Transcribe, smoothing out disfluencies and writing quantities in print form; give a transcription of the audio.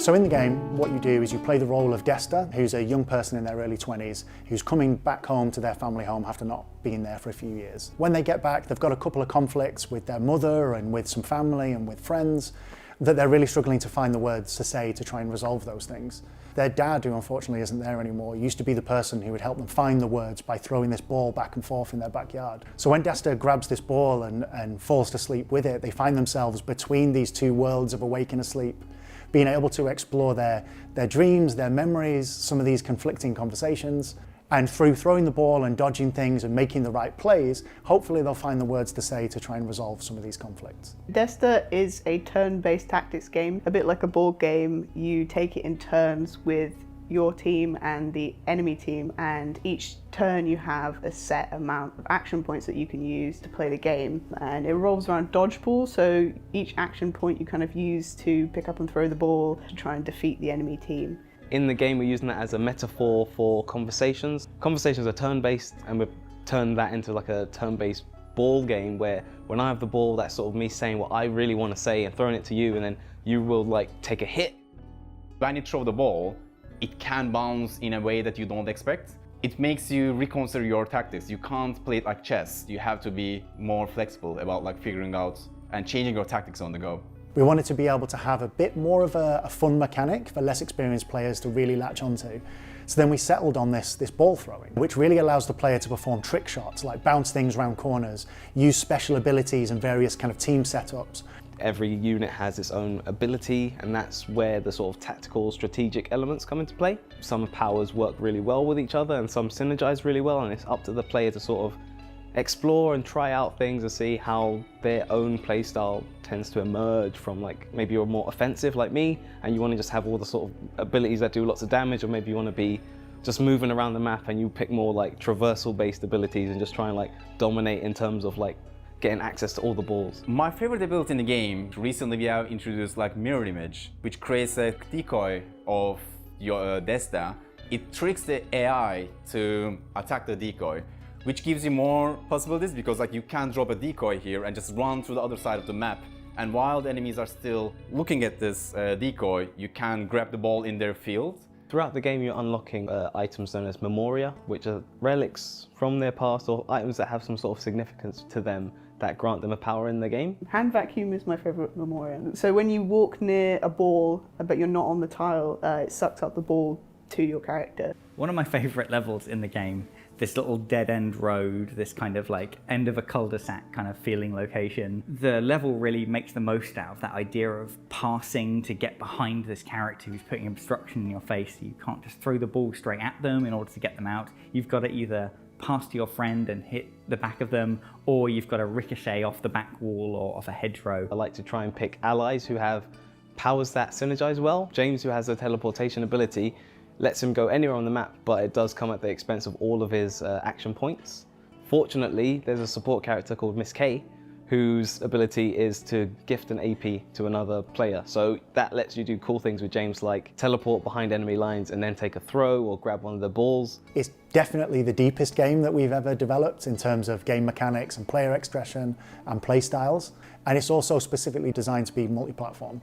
So in the game, what you do is you play the role of Desta, who's a young person in their early 20s, who's coming back home to their family home after not being there for a few years. When they get back, they've got a couple of conflicts with their mother and with some family and with friends that they're really struggling to find the words to say to try and resolve those things. Their dad, who unfortunately isn't there anymore, used to be the person who would help them find the words by throwing this ball back and forth in their backyard. So when Desta grabs this ball and falls to sleep with it, they find themselves between these two worlds of awake and asleep, being able to explore their dreams, their memories, some of these conflicting conversations. And through throwing the ball and dodging things and making the right plays, hopefully they'll find the words to say to try and resolve some of these conflicts. Desta is a turn-based tactics game, a bit like a board game. You take it in turns with your team and the enemy team, and each turn you have a set amount of action points that you can use to play the game, and it revolves around dodgeball. So each action point you kind of use to pick up and throw the ball to try and defeat the enemy team. In the game, we're using that as a metaphor for conversations. Conversations are turn-based, and we've turned that into like a turn-based ball game where when I have the ball, that's sort of me saying what I really want to say and throwing it to you, and then you will like take a hit. When you throw the ball, it can bounce in a way that you don't expect. It makes you reconsider your tactics. You can't play it like chess. You have to be more flexible about like figuring out and changing your tactics on the go. We wanted to be able to have a bit more of a fun mechanic for less experienced players to really latch onto. So then we settled on this ball throwing, which really allows the player to perform trick shots, like bounce things around corners, use special abilities and various kind of team setups. Every unit has its own ability, and that's where the sort of tactical, strategic elements come into play. Some powers work really well with each other and some synergize really well, and it's up to the player to sort of explore and try out things and see how their own playstyle tends to emerge from, like, maybe you're more offensive like me and you want to just have all the sort of abilities that do lots of damage, or maybe you want to be just moving around the map and you pick more like traversal based abilities and just try and like dominate in terms of like getting access to all the balls. My favorite ability in the game, recently we have introduced like mirror image, which creates a decoy of your Desta. It tricks the AI to attack the decoy, which gives you more possibilities because like you can drop a decoy here and just run through the other side of the map. And while the enemies are still looking at this decoy, you can grab the ball in their field. Throughout the game, you're unlocking items known as memoria, which are relics from their past or items that have some sort of significance to them that grant them a power in the game. Hand vacuum is my favourite memoria. So when you walk near a ball, but you're not on the tile, it sucks up the ball to your character. One of my favourite levels in the game, this little dead-end road, this kind of like end of a cul-de-sac kind of feeling location. The level really makes the most out of that idea of passing to get behind this character who's putting obstruction in your face. You can't just throw the ball straight at them in order to get them out. You've got to either pass to your friend and hit the back of them, or you've got to ricochet off the back wall or off a hedgerow. I like to try and pick allies who have powers that synergize well. James, who has a teleportation ability, lets him go anywhere on the map, but it does come at the expense of all of his action points. Fortunately, there's a support character called Miss K, whose ability is to gift an AP to another player. So that lets you do cool things with James, like teleport behind enemy lines and then take a throw or grab one of the balls. It's definitely the deepest game that we've ever developed in terms of game mechanics and player expression and play styles. And it's also specifically designed to be multi-platform.